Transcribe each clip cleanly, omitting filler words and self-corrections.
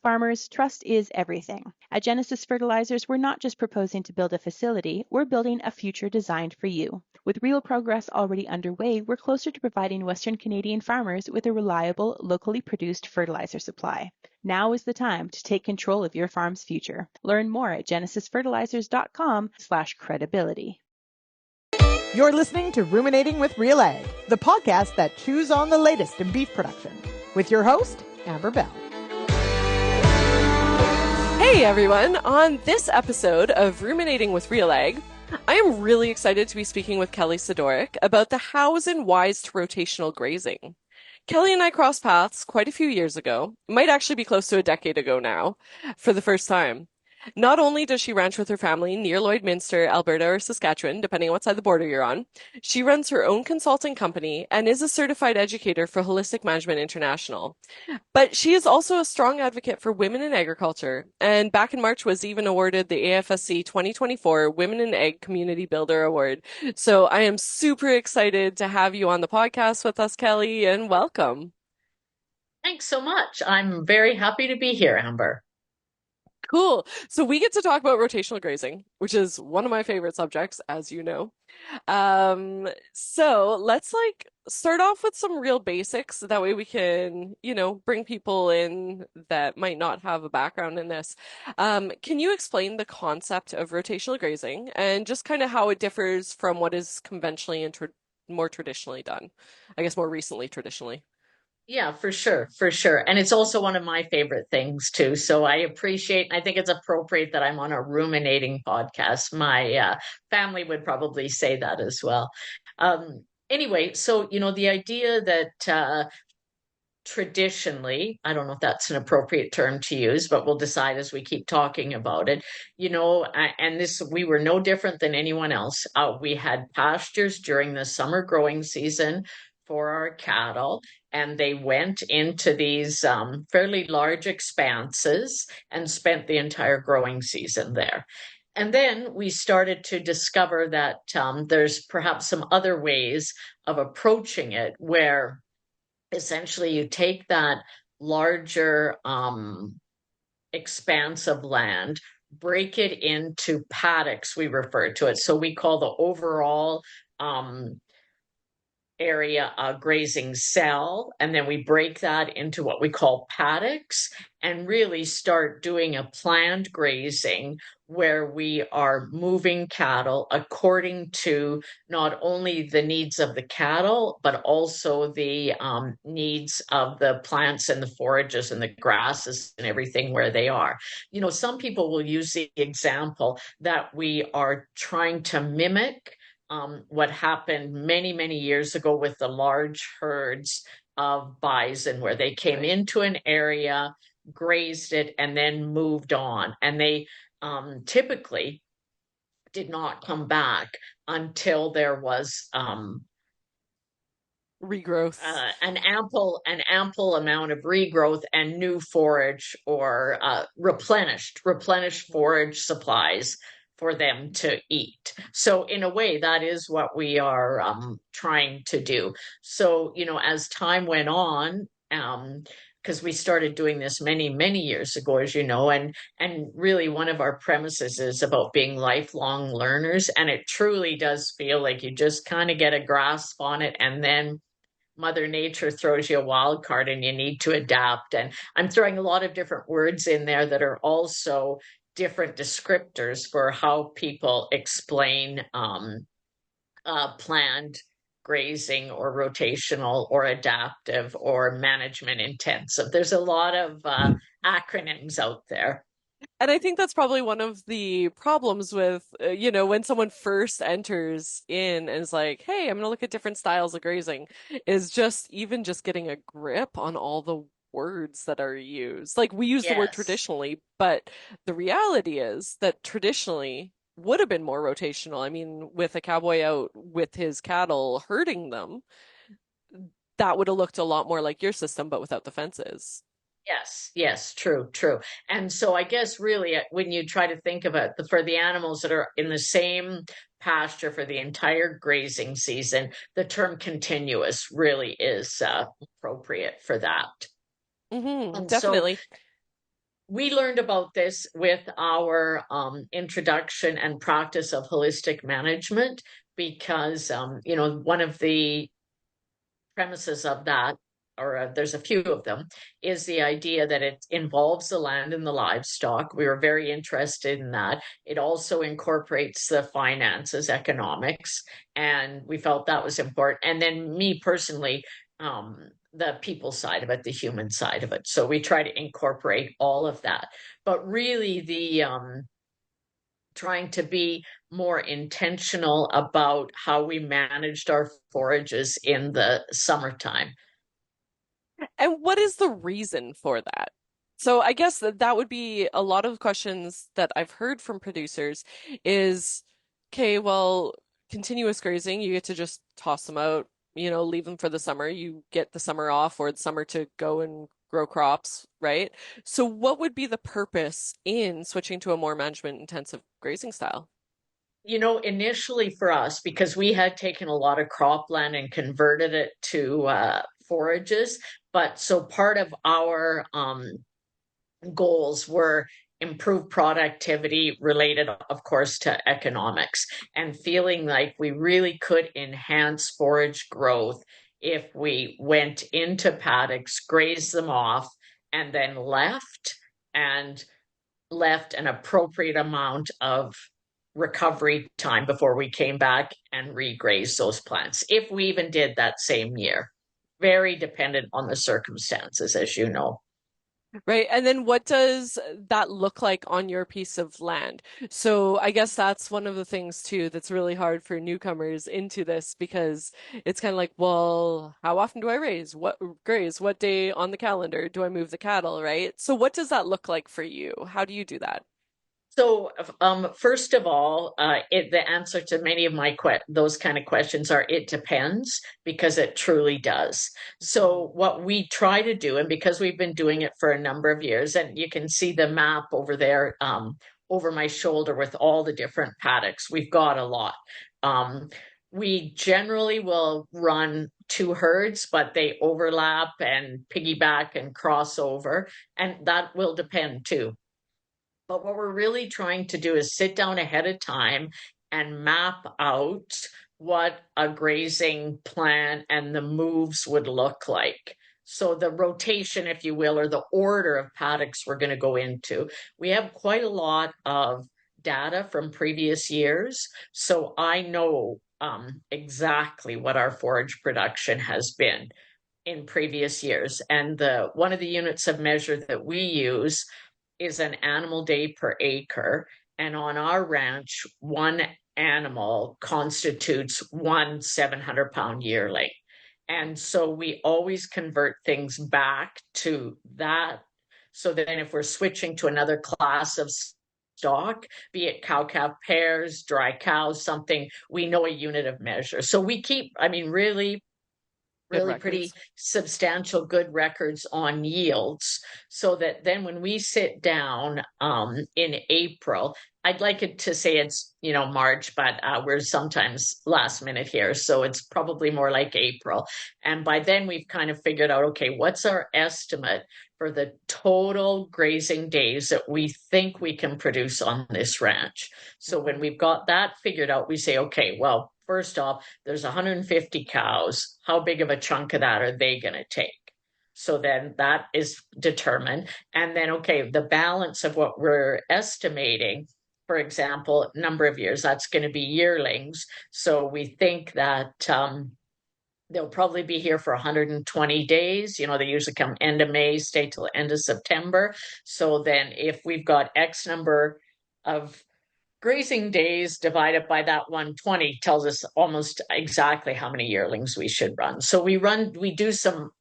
Farmers, trust is everything. At Genesis Fertilizers, we're not just proposing to build a facility, we're building a future designed for you. With real progress already underway, we're closer to providing Western Canadian farmers with a reliable, locally produced fertilizer supply. Now is the time to take control of your farm's future. Learn more at genesisfertilizers.com/credibility. You're listening to Ruminating with RealAg, the podcast that chews on the latest in beef production, with your host, Amber Bell. Hey everyone! On this episode of Ruminating with RealAg, I am really excited to be speaking with Kelly Sidoryk about the hows and whys to rotational grazing. Kelly and I crossed paths quite a few years ago, might actually be close to a decade ago now, for the first time. Not only does she ranch with her family near Lloydminster, Alberta, or Saskatchewan, depending on what side of the border you're on, she runs her own consulting company and is a certified educator for Holistic Management International. But she is also a strong advocate for women in agriculture, and back in March was even awarded the AFSC 2024 Women in Ag Community Builder Award. So I am super excited to have you on the podcast with us, Kelly, and welcome. Thanks so much. I'm very happy to be here, Amber. Cool. So we get to talk about rotational grazing, which is one of my favorite subjects, as you know. So let's start off with some real basics. That way we can, bring people in that might not have a background in this. Can you explain the concept of rotational grazing and just kind of how it differs from what is conventionally and more traditionally done? I guess more recently traditionally. Yeah, for sure, for sure. And it's also one of my favorite things too. So I think it's appropriate that I'm on a ruminating podcast. My family would probably say that as well. Anyway, so, the idea that traditionally, I don't know if that's an appropriate term to use, but we'll decide as we keep talking about it, and we were no different than anyone else. We had pastures during the summer growing season for our cattle, and they went into these fairly large expanses and spent the entire growing season there. And then we started to discover that there's perhaps some other ways of approaching it where essentially you take that larger expanse of land, break it into paddocks, we refer to it. So we call the overall area a grazing cell, and then we break that into what we call paddocks and really start doing a planned grazing where we are moving cattle according to not only the needs of the cattle, but also the needs of the plants and the forages and the grasses and everything where they are. Some people will use the example that we are trying to mimic what happened many, many years ago with the large herds of bison, where they came into an area, grazed it, and then moved on. And they typically did not come back until there was regrowth, an ample amount of regrowth and new forage or replenished forage supplies for them to eat. So in a way, that is what we are trying to do. So, as time went on, because we started doing this many, many years ago, as you know, and really one of our premises is about being lifelong learners. And it truly does feel like you just kind of get a grasp on it, and then Mother Nature throws you a wild card and you need to adapt. And I'm throwing a lot of different words in there that are also different descriptors for how people explain planned grazing or rotational or adaptive or management intensive. There's a lot of acronyms out there. And I think that's probably one of the problems with, when someone first enters in and is like, hey, I'm going to look at different styles of grazing, is just getting a grip on all the words that are used. Like we use the word traditionally, but the reality is that traditionally would have been more rotational. I mean, with a cowboy out with his cattle herding them, that would have looked a lot more like your system, but without the fences. Yes, true. And so I guess really when you try to think about for the animals that are in the same pasture for the entire grazing season, the term continuous really is appropriate for that. Mm-hmm, And definitely. So, we learned about this with our introduction and practice of holistic management because, one of the premises of that, or there's a few of them, is the idea that it involves the land and the livestock. We were very interested in that. It also incorporates the finances, economics, and we felt that was important. And then me personally, the people side of it, the human side of it. So we try to incorporate all of that. But really, the trying to be more intentional about how we managed our forages in the summertime. And what is the reason for that? So I guess that would be a lot of questions that I've heard from producers is, okay, well, continuous grazing, you get to just toss them out, leave them for the summer. You get the summer off or the summer to go and grow crops, right? So what would be the purpose in switching to a more management intensive grazing style? Initially for us, because we had taken a lot of cropland and converted it to forages, but so part of our goals were improved productivity related, of course, to economics, and feeling like we really could enhance forage growth if we went into paddocks, grazed them off, and then and left an appropriate amount of recovery time before we came back and regrazed those plants, if we even did that same year. Very dependent on the circumstances, as you know. Right. And then what does that look like on your piece of land? So I guess that's one of the things too that's really hard for newcomers into this because it's kind of like, well, how often do I graze? What day on the calendar do I move the cattle, right? So what does that look like for you? How do you do that? So, first of all, the answer to many of those kind of questions are it depends, because it truly does. So, what we try to do, and because we've been doing it for a number of years, and you can see the map over there, over my shoulder with all the different paddocks, we've got a lot. We generally will run two herds, but they overlap and piggyback and cross over, and that will depend too. But what we're really trying to do is sit down ahead of time and map out what a grazing plan and the moves would look like. So the rotation, if you will, or the order of paddocks we're going to go into. We have quite a lot of data from previous years. So I know exactly what our forage production has been in previous years. And one of the units of measure that we use is an animal day per acre. And on our ranch, one animal constitutes one 700-pound yearling. And so we always convert things back to that. So then if we're switching to another class of stock, be it cow-calf pairs, dry cows, something, we know a unit of measure. So we keep, Good really pretty records. substantial good records on yields, so that then when we sit down in April, I'd like it to say it's March, but we're sometimes last minute here, so it's probably more like April. And by then we've kind of figured out, okay, what's our estimate for the total grazing days that we think we can produce on this ranch. So when we've got that figured out, we say, okay, well, first off, there's 150 cows. How big of a chunk of that are they going to take? So then that is determined. And then, okay, the balance of what we're estimating, for example, number of years, that's going to be yearlings. So we think that they'll probably be here for 120 days. They usually come end of May, stay till end of September. So then if we've got X number of grazing days divided by that 120 tells us almost exactly how many yearlings we should run. So we do some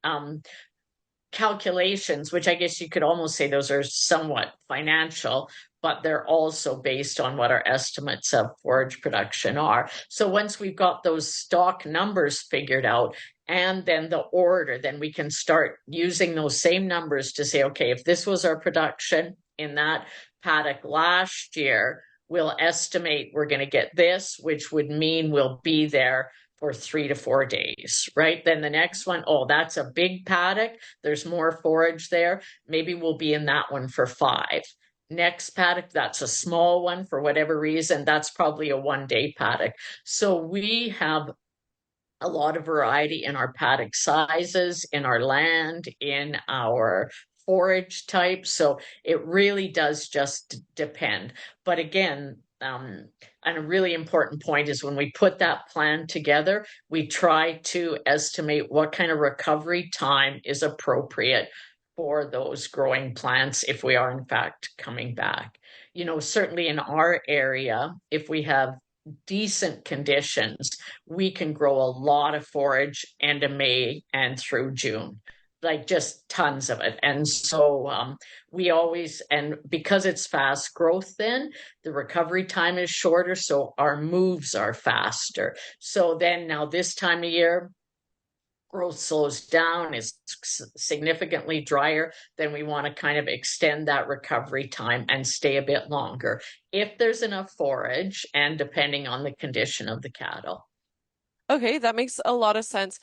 calculations, which I guess you could almost say those are somewhat financial, but they're also based on what our estimates of forage production are. So once we've got those stock numbers figured out, and then the order, then we can start using those same numbers to say, okay, if this was our production in that paddock last year, we'll estimate we're going to get this, which would mean we'll be there for 3 to 4 days, right? Then the next one, oh, that's a big paddock. There's more forage there. Maybe we'll be in that one for 5. Next paddock, that's a small one for whatever reason. That's probably a 1-day paddock. So we have a lot of variety in our paddock sizes, in our land, in our forage types. So it really does just depend. But again, and a really important point is when we put that plan together, we try to estimate what kind of recovery time is appropriate for those growing plants if we are in fact coming back. Certainly in our area, if we have decent conditions, we can grow a lot of forage end of May and through June, like just tons of it. And so we always, and because it's fast growth, then the recovery time is shorter, so our moves are faster. So then now this time of year, growth slows down, is significantly drier, then we want to kind of extend that recovery time and stay a bit longer if there's enough forage and depending on the condition of the cattle. Okay, that makes a lot of sense.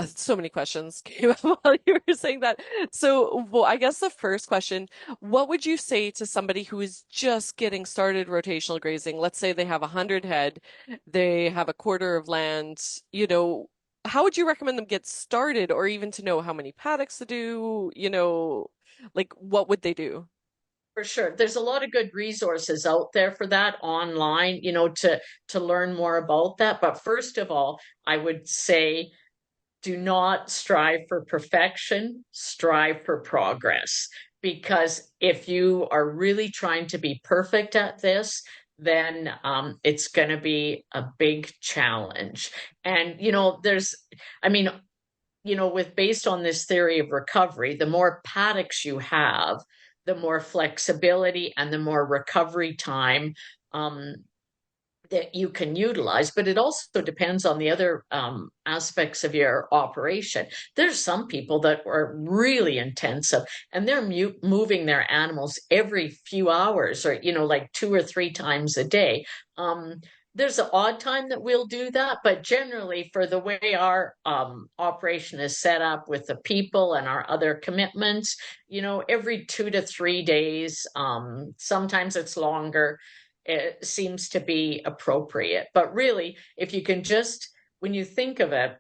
So many questions came up while you were saying that. So, well, I guess the first question, what would you say to somebody who is just getting started rotational grazing? Let's say they have 100 head, they have a quarter of land, how would you recommend them get started or even to know how many paddocks to do, like what would they do? For sure. There's a lot of good resources out there for that online, to learn more about that. But first of all, I would say do not strive for perfection, strive for progress. Because if you are really trying to be perfect at this, then it's going to be a big challenge. And, I mean, with based on this theory of recovery, the more paddocks you have, the more flexibility and the more recovery time um, that you can utilize. But it also depends on the other aspects of your operation. There's some people that are really intensive and they're moving their animals every few hours or, like 2 or 3 times a day. There's an odd time that we'll do that, but generally for the way our operation is set up with the people and our other commitments, every 2 to 3 days, sometimes it's longer, it seems to be appropriate. But really, if you can just, when you think of it,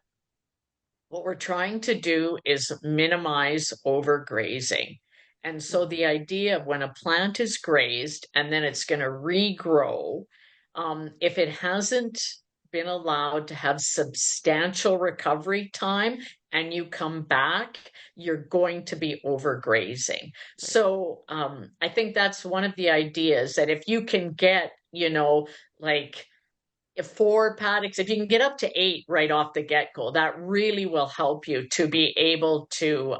what we're trying to do is minimize overgrazing. And so the idea of when a plant is grazed and then it's going to regrow, if it hasn't been allowed to have substantial recovery time and you come back, you're going to be overgrazing. So I think that's one of the ideas that if you can get, like 4 paddocks, if you can get up to 8 right off the get-go, that really will help you to be able to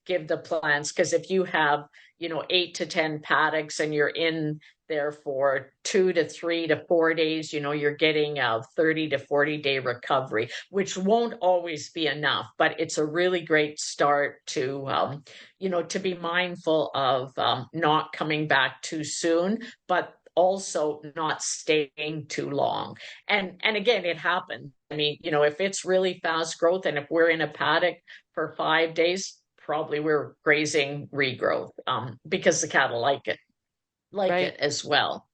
give the plants, because if you have 8 to 10 paddocks and you're in there for 2 to 3 to 4 days, you're getting a 30 to 40 day recovery, which won't always be enough, but it's a really great start to to be mindful of not coming back too soon, but also not staying too long. And again, it happens. I mean, if it's really fast growth and if we're in a paddock for 5 days, probably we're grazing regrowth because the cattle like it Right. as well.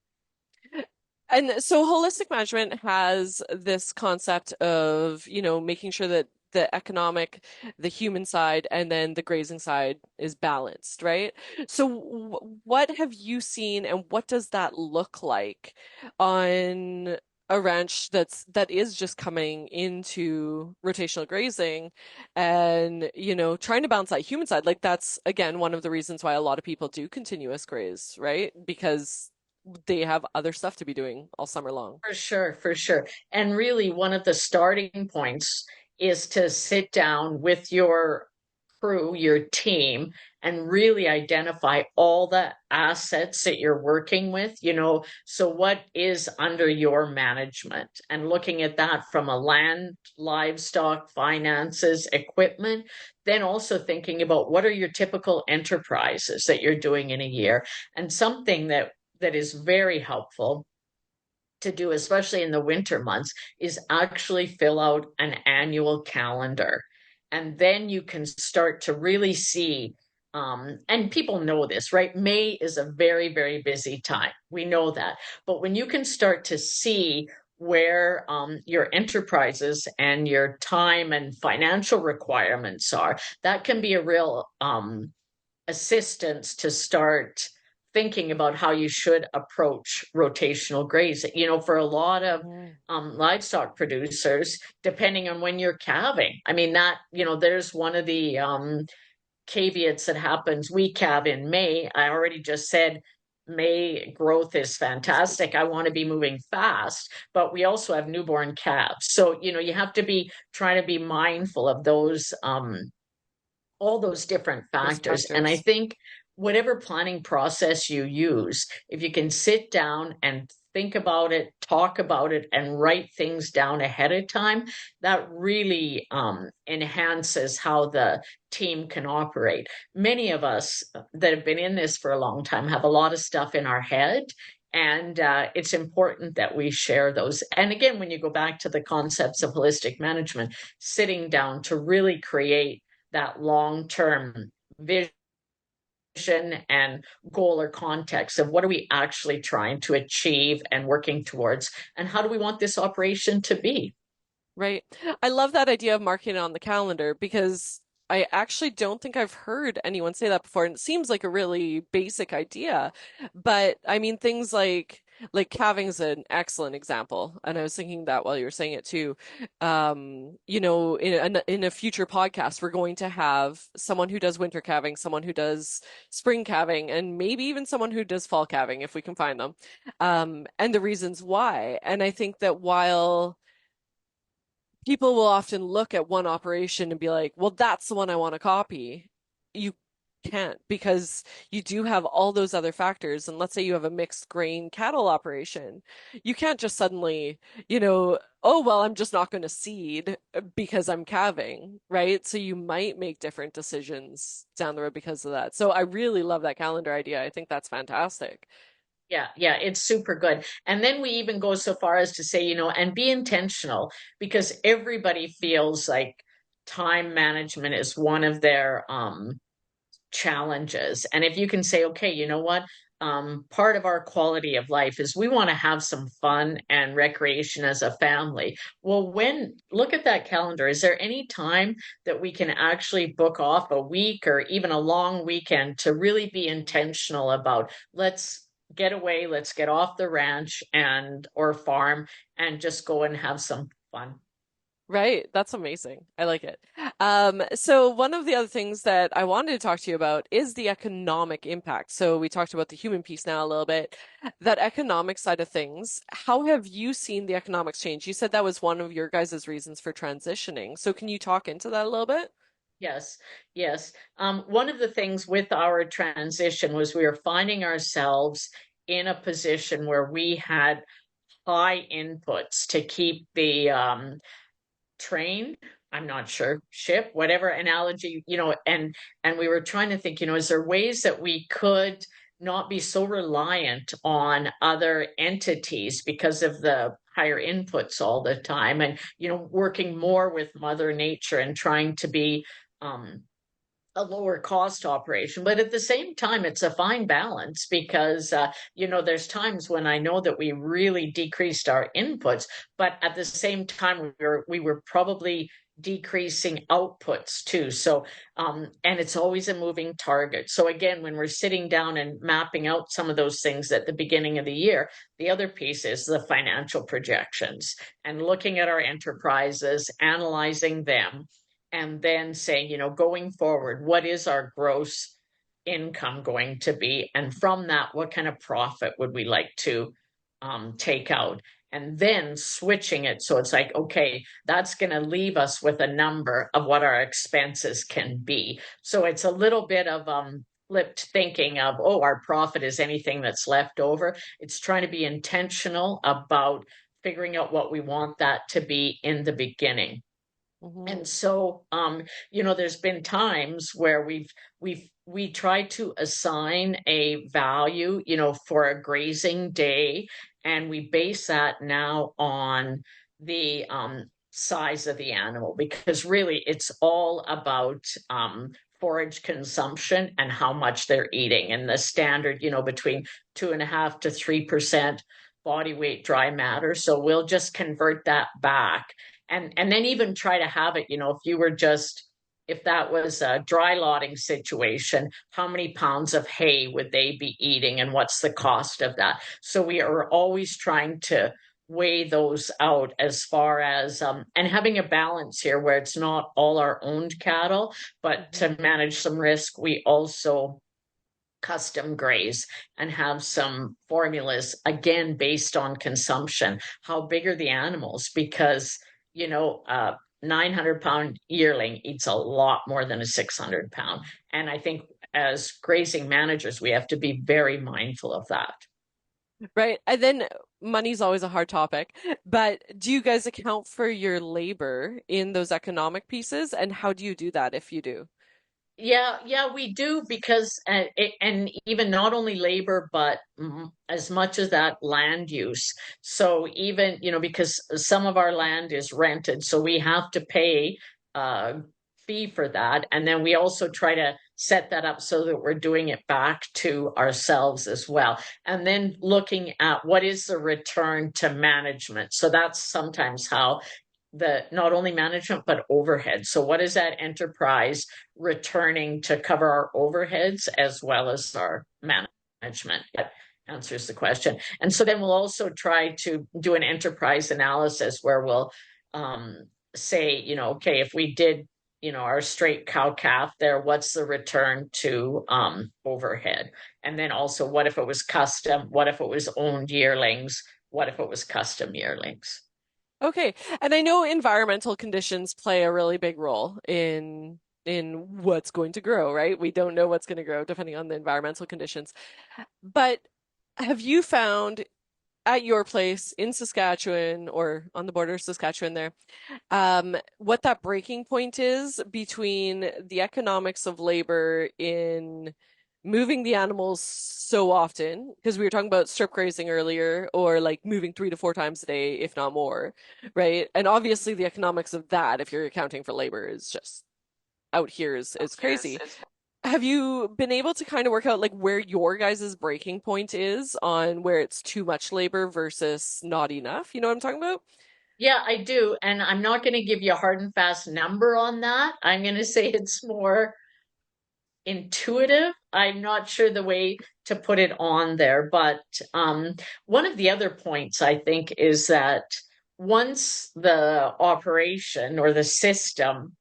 And so holistic management has this concept of, making sure that the economic, the human side, and then the grazing side is balanced, right? So what have you seen and what does that look like on a ranch that is just coming into rotational grazing and, trying to balance that human side? Like that's again one of the reasons why a lot of people do continuous graze, right? Because they have other stuff to be doing all summer long. For sure, for sure. And really, one of the starting points is to sit down with your crew, your team, and really identify all the assets that you're working with. So what is under your management, and looking at that from a land, livestock, finances, equipment, then also thinking about what are your typical enterprises that you're doing in a year. And something that is very helpful to do, especially in the winter months, is actually fill out an annual calendar. And then you can start to really see, and people know this, right? May is a very, very busy time. We know that. But when you can start to see where your enterprises and your time and financial requirements are, that can be a real assistance to start thinking about how you should approach rotational grazing. For a lot of livestock producers, depending on when you're calving, I mean, there's one of the caveats that happens. We calve in May. I already just said May growth is fantastic. I want to be moving fast, but we also have newborn calves. So, you have to be trying to be mindful of those all those different Those factors. And I factors. think whatever planning process you use, if you can sit down and think about it, talk about it, and write things down ahead of time, that really enhances how the team can operate. Many of us that have been in this for a long time have a lot of stuff in our head. And it's important that we share those. And again, when you go back to the concepts of holistic management, sitting down to really create that long-term vision and goal or context of what are we actually trying to achieve and working towards, and how do we want this operation to be. Right. I love that idea of marking it on the calendar because I actually don't think I've heard anyone say that before. And it seems like a really basic idea. But I mean, things like calving is an excellent example. And I was thinking that while you were saying it too. In a future podcast, we're going to have someone who does winter calving, someone who does spring calving, and maybe even someone who does fall calving if we can find them. And the reasons why. And I think that while people will often look at one operation and be like, well, that's the one I want to copy. You can't because you do have all those other factors. And let's say you have a mixed grain cattle operation. You can't just suddenly, oh, well, I'm just not going to seed because I'm calving, right? So you might make different decisions down the road because of that. So I really love that calendar idea. I think that's fantastic. Yeah, it's super good. And then we even go so far as to say, and be intentional, because everybody feels like time management is one of their challenges. And if you can say, okay, you know what? Part of our quality of life is we want to have some fun and recreation as a family. Well, look at that calendar. Is there any time that we can actually book off a week or even a long weekend to really be intentional about, let's get away, let's get off the ranch and or farm and just go and have some fun. Right. That's amazing. I like it. So one of the other things that I wanted to talk to you about is the economic impact. So we talked about the human piece now a little bit, that economic side of things. How have you seen the economics change? You said that was one of your guys' reasons for transitioning. So can you talk into that a little bit? Yes, yes. One of the things with our transition was we were finding ourselves in a position where we had high inputs to keep the train, I'm not sure, ship, whatever analogy, and we were trying to think, is there ways that we could not be so reliant on other entities because of the higher inputs all the time, and working more with Mother Nature and trying to be um a lower cost operation. But at the same time, it's a fine balance because, there's times when I know that we really decreased our inputs, but at the same time, we were probably decreasing outputs too. So, and it's always a moving target. So again, when we're sitting down and mapping out some of those things at the beginning of the year, the other piece is the financial projections and looking at our enterprises, analyzing them, and then saying, going forward, what is our gross income going to be? And from that, what kind of profit would we like to take out? And then switching it so it's like, okay, that's going to leave us with a number of what our expenses can be. So it's a little bit of flipped thinking of, oh, our profit is anything that's left over. It's trying to be intentional about figuring out what we want that to be in the beginning. Hmm. And so, there's been times where we try to assign a value, for a grazing day, and we base that now on the size of the animal, because really it's all about forage consumption and how much they're eating, and the standard, between 2.5 to 3% body weight dry matter. So we'll just convert that back, and then even try to have it, if that was a dry lotting situation, how many pounds of hay would they be eating and what's the cost of that? So we are always trying to weigh those out as far as, and having a balance here where it's not all our owned cattle, but to manage some risk, we also custom graze and have some formulas, again, based on consumption. How big are the animals? Because, 900-pound yearling eats a lot more than a 600-pound. And I think as grazing managers, we have to be very mindful of that. Right. And then money's always a hard topic, but do you guys account for your labor in those economic pieces? And how do you do that if you do? Yeah, we do, because and even not only labor, but as much as that land use. So even, because some of our land is rented, so we have to pay a fee for that. And then we also try to set that up so that we're doing it back to ourselves as well. And then looking at what is the return to management. So that's sometimes how the not only management but overhead. So what is that enterprise returning to cover our overheads as well as our management? That answers the question. And so then we'll also try to do an enterprise analysis where we'll say, okay, if we did, our straight cow calf there, what's the return to overhead? And then also, what if it was custom? What if it was owned yearlings? What if it was custom yearlings? Okay. And I know environmental conditions play a really big role in what's going to grow, right? We don't know what's going to grow depending on the environmental conditions. But have you found at your place in Saskatchewan or on the border of Saskatchewan there, what that breaking point is between the economics of labor in moving the animals so often, because we were talking about strip grazing earlier, or like moving 3 to 4 times a day, if not more, right? And obviously the economics of that, if you're accounting for labor, is just out here is crazy. Have you been able to kind of work out like where your guys' breaking point is on where it's too much labor versus not enough? You know what I'm talking about? Yeah, I do. And I'm not going to give you a hard and fast number on that. I'm going to say it's more intuitive. I'm not sure the way to put it on there, but one of the other points I think is that once the operation or the system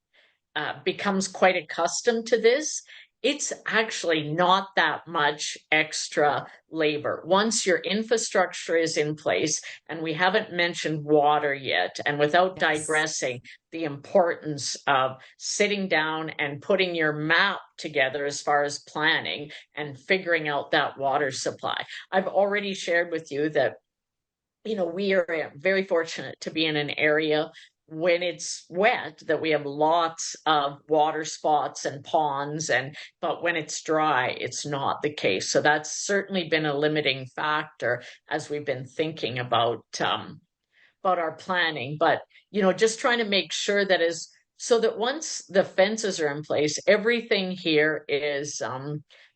becomes quite accustomed to this, it's actually not that much extra labor. Once your infrastructure is in place, and we haven't mentioned water yet, and without Yes. digressing, the importance of sitting down and putting your map together as far as planning and figuring out that water supply. I've already shared with you that we are very fortunate to be in an area when it's wet that we have lots of water spots and ponds, but when it's dry, it's not the case. So that's certainly been a limiting factor as we've been thinking about our planning. But just trying to make sure that is so that once the fences are in place, everything here is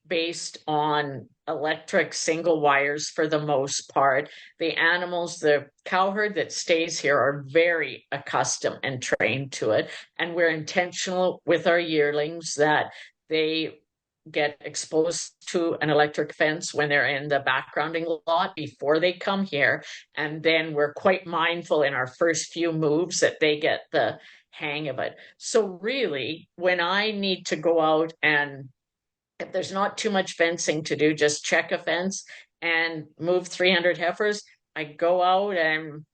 based on electric single wires for the most part. The animals, the cow herd that stays here, are very accustomed and trained to it. And we're intentional with our yearlings that they get exposed to an electric fence when they're in the backgrounding lot before they come here. And then we're quite mindful in our first few moves that they get the hang of it. So really, when I need to go out, and if there's not too much fencing to do, just check a fence and move 300 heifers, I go out and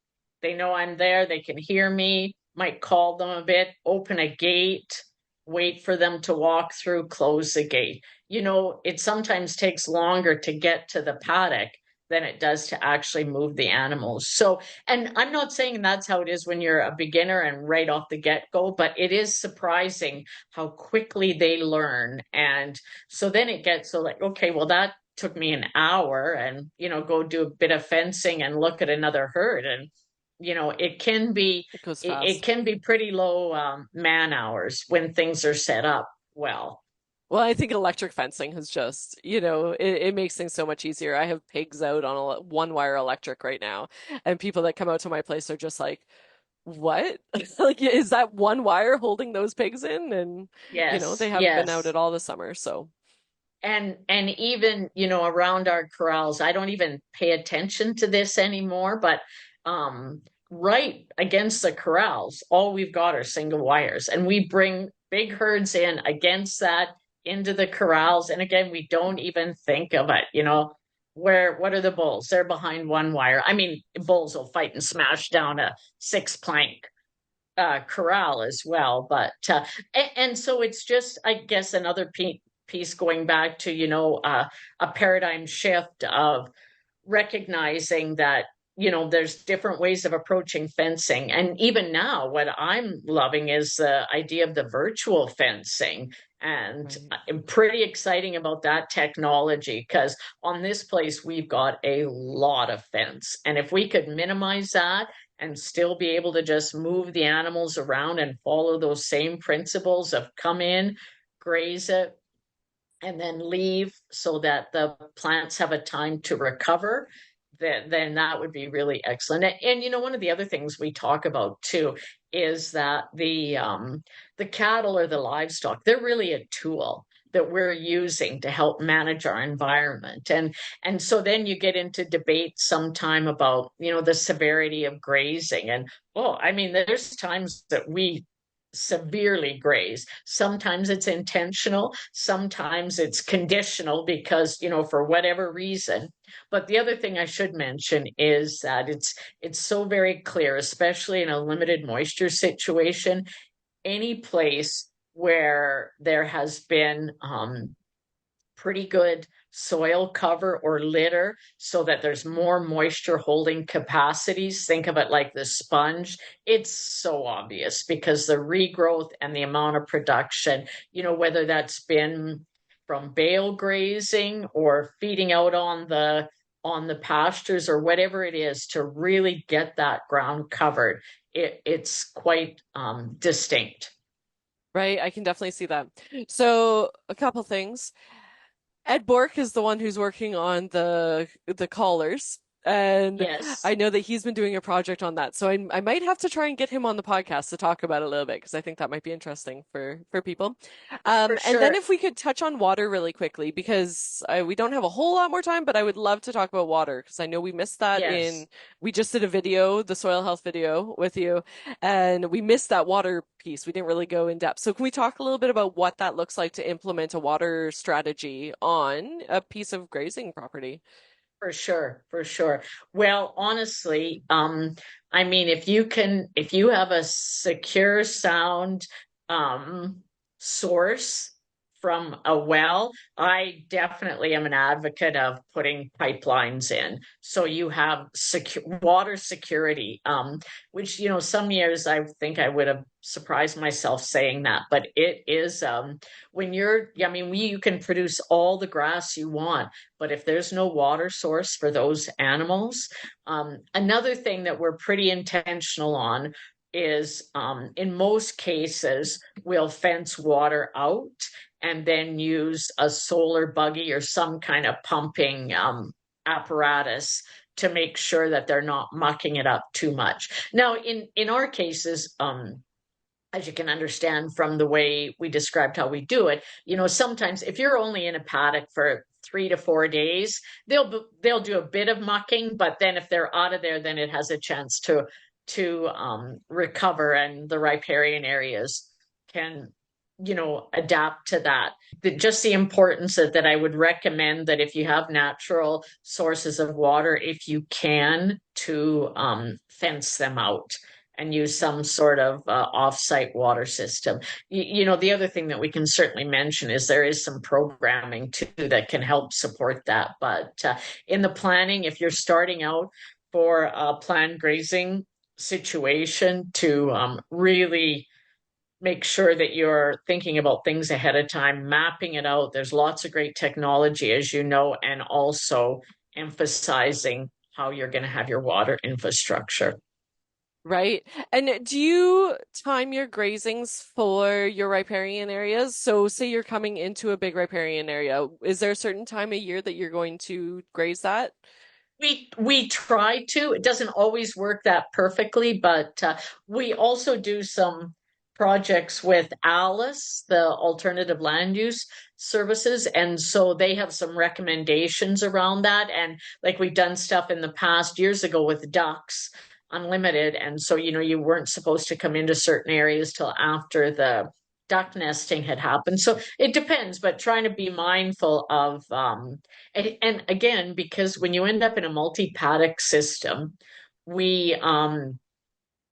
they know I'm there. They can hear me, might call them a bit, open a gate, wait for them to walk through, close the gate. It sometimes takes longer to get to the paddock than it does to actually move the animals. So, and I'm not saying that's how it is when you're a beginner and right off the get-go, but it is surprising how quickly they learn. And so then it gets so like, okay, well, that took me an hour and, go do a bit of fencing and look at another herd. And, it can be, It goes it fast. can be pretty low man hours when things are set up well. Well, I think electric fencing has just, it makes things so much easier. I have pigs out on a one wire electric right now, and people that come out to my place are just like, what? Like, is that one wire holding those pigs in? And, Yes, they haven't been out yes. at all this summer. So, And even, around our corrals, I don't even pay attention to this anymore, but right against the corrals, all we've got are single wires. And we bring big herds in against that into the corrals. And again, we don't even think of it, what are the bulls? They're behind one wire. I mean, bulls will fight and smash down a 6 plank corral as well. But and so it's just, I guess, another piece going back to a paradigm shift of recognizing that there's different ways of approaching fencing. And even now what I'm loving is the idea of the virtual fencing, and I'm pretty exciting about that technology, because on this place we've got a lot of fence, and if we could minimize that and still be able to just move the animals around and follow those same principles of come in, graze it, and then leave so that the plants have a time to recover, then that would be really excellent. And one of the other things we talk about too is that the cattle or the livestock, they're really a tool that we're using to help manage our environment. And so then you get into debate sometime about, the severity of grazing. And I mean, there's times that we severely graze. Sometimes it's intentional, sometimes it's conditional because, for whatever reason. But the other thing I should mention is that it's so very clear, especially in a limited moisture situation, any place where there has been pretty good soil cover or litter so that there's more moisture holding capacities. Think of it like the sponge. It's so obvious because the regrowth and the amount of production, whether that's been from bale grazing or feeding out on the pastures or whatever it is to really get that ground covered, it's quite distinct. right, I can definitely see that. So, a couple things. Ed Bork is the one who's working on the collars, and Yes, I know that he's been doing a project on that. So I might have to try and get him on the podcast to talk about it a little bit because I think that might be interesting for people. for And then sure. if we could touch on water really quickly because we don't have a whole lot more time, but I would love to talk about water because I know we missed that Yes. we just did a video, the soil health video with you, and we missed that water piece. We didn't really go in depth. So can we talk a little bit about what that looks like to implement a water strategy on a piece of grazing property? For sure, for sure. Well, honestly, I mean, if you have a secure, sound, source from a well, I definitely am an advocate of putting pipelines in. So you have water security, which, some years I think I would have surprised myself saying that, but it is, when I mean, you can produce all the grass you want, but if there's no water source for those animals, another thing that we're pretty intentional on is, in most cases, we'll fence water out and then use a solar buggy or some kind of pumping apparatus to make sure that they're not mucking it up too much. Now, in our cases, as you can understand from the way we described how we do it, sometimes if you're only in a paddock for 3 to 4 days, they'll do a bit of mucking, but then if they're out of there, then it has a chance to recover, and the riparian areas can adapt to that. Just the importance that I would recommend that if you have natural sources of water, if you can, to fence them out and use some sort of off-site water system. The other thing that we can certainly mention is there is some programming too that can help support that. But in the planning, if you're starting out for a planned grazing situation, to really make sure that you're thinking about things ahead of time, mapping it out. There's lots of great technology, as you know, and also emphasizing how you're going to have your water infrastructure. Right. And do you time your grazings for your riparian areas? So say you're coming into a big riparian area, is there a certain time of year that you're going to graze that? We try to. It doesn't always work that perfectly, but we also do some projects with Alice, the Alternative Land Use Services, and so they have some recommendations around that. And like we've done stuff in the past years ago with ducks unlimited, and so you weren't supposed to come into certain areas till after the duck nesting had happened. So it depends, but trying to be mindful of and again, because when you end up in a multi-paddock system, we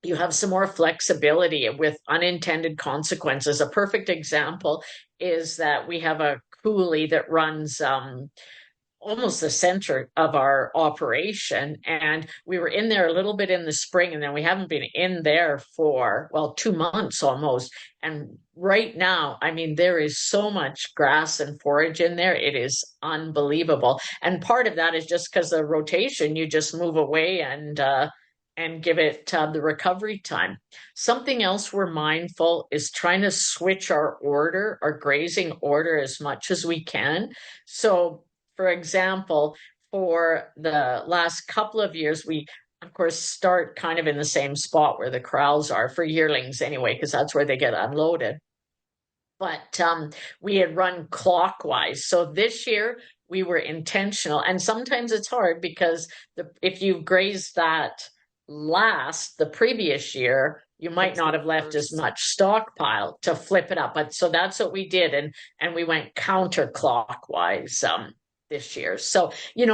you have some more flexibility with unintended consequences. A perfect example is that we have a coulee that runs almost the center of our operation. And we were in there a little bit in the spring, and then we haven't been in there for, well, 2 months almost. And right now, I mean, there is so much grass and forage in there. It is unbelievable. And part of that is just because of rotation, you just move away and give it the recovery time. Something else we're mindful is trying to switch our grazing order as much as we can. So for example, for the last couple of years, we, of course, start kind of in the same spot where the corrals are for yearlings anyway, because that's where they get unloaded. But we had run clockwise. So this year we were intentional. And sometimes it's hard because if you grazed that the previous year, you might not have left as much stockpile to flip it up. But so that's what we did. And we went counterclockwise this year. So,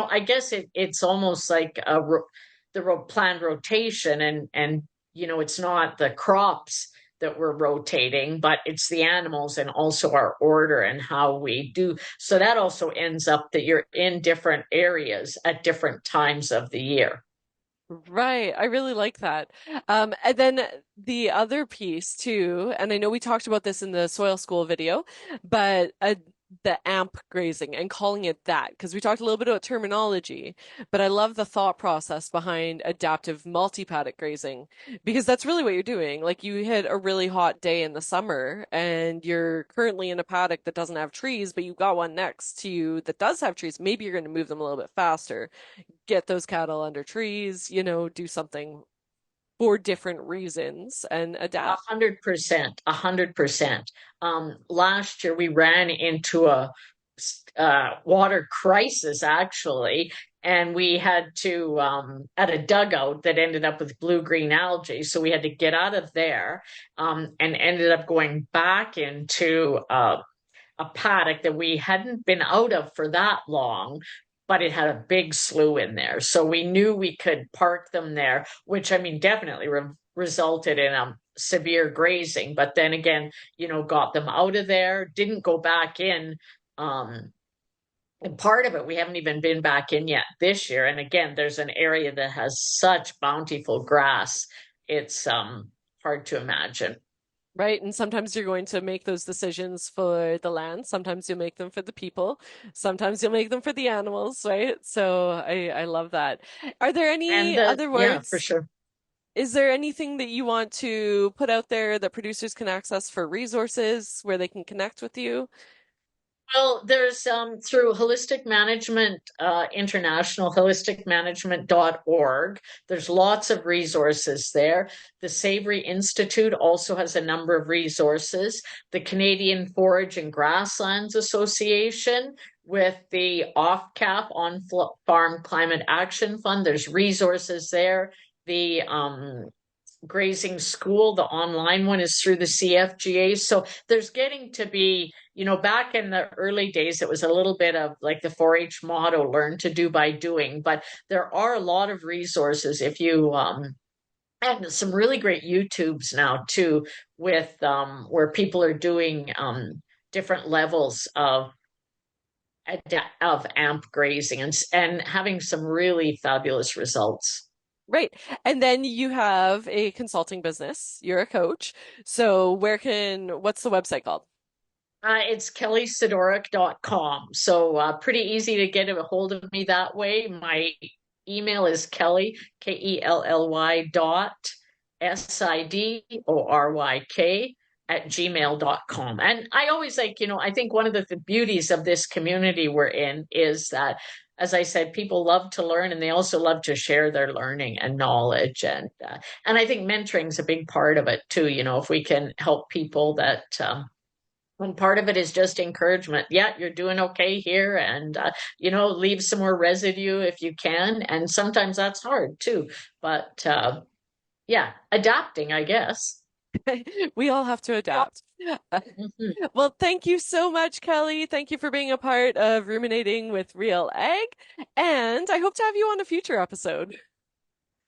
I guess it's almost like the planned rotation, and it's not the crops that we're rotating, but it's the animals and also our order and how we do. So that also ends up that you're in different areas at different times of the year. Right. I really like that. And then the other piece too, and I know we talked about this in the soil school video, but the AMP grazing and calling it that, because we talked a little bit about terminology, but I love the thought process behind adaptive multi-paddock grazing, because that's really what you're doing. Like you hit a really hot day in the summer and you're currently in a paddock that doesn't have trees, but you've got one next to you that does have trees. Maybe you're going to move them a little bit faster, get those cattle under trees, do something for different reasons and adapt. 100%, 100%. Last year we ran into a water crisis actually, and we had to at a dugout that ended up with blue-green algae. So we had to get out of there and ended up going back into a paddock that we hadn't been out of for that long, but it had a big slough in there. So we knew we could park them there, which I mean, definitely resulted in severe grazing. But then again, got them out of there, didn't go back in. And part of it, we haven't even been back in yet this year. And again, there's an area that has such bountiful grass. It's hard to imagine. Right. And sometimes you're going to make those decisions for the land. Sometimes you'll make them for the people. Sometimes you'll make them for the animals, right? So I love that. Are there any other Yeah, for words? sure. Is there anything that you want to put out there that producers can access for resources where they can connect with you? Well, there's through Holistic Management International, holisticmanagement.org. There's lots of resources there. The Savory Institute also has a number of resources. The Canadian Forage and Grasslands Association with the OFCAP, On Farm Climate Action Fund. There's resources there. The Grazing School, the online one, is through the CFGA. So there's getting to be, back in the early days, it was a little bit of like the 4-H motto, learn to do by doing. But there are a lot of resources if you and some really great YouTubes now too, with where people are doing different levels of amp grazing and having some really fabulous results. Right. And then you have a consulting business. You're a coach. So what's the website called? It's kellysidoryk.com. So pretty easy to get a hold of me that way. My email is Kelly, Kelly dot Sidoryk at gmail.com. And I always I think one of the beauties of this community we're in is that, as I said, people love to learn and they also love to share their learning and knowledge. And I think mentoring is a big part of it too. If we can help people that, and part of it is just encouragement. Yeah, you're doing okay here, and leave some more residue if you can. And sometimes that's hard too. But yeah, adapting, I guess. We all have to adapt. Mhm. Well, thank you so much, Kelly. Thank you for being a part of Ruminating with RealAg. And I hope to have you on a future episode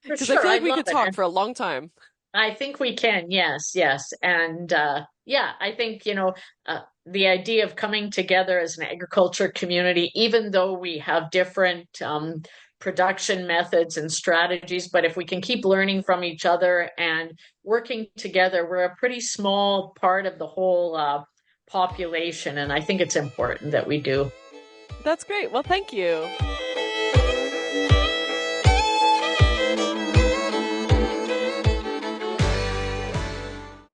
For because I sure, feel like I'd we love could it. talk And for a long time. I think we can. Yes, yes. And yeah, I think, the idea of coming together as an agriculture community, even though we have different production methods and strategies, but if we can keep learning from each other and working together, we're a pretty small part of the whole population. And I think it's important that we do. That's great. Well, thank you.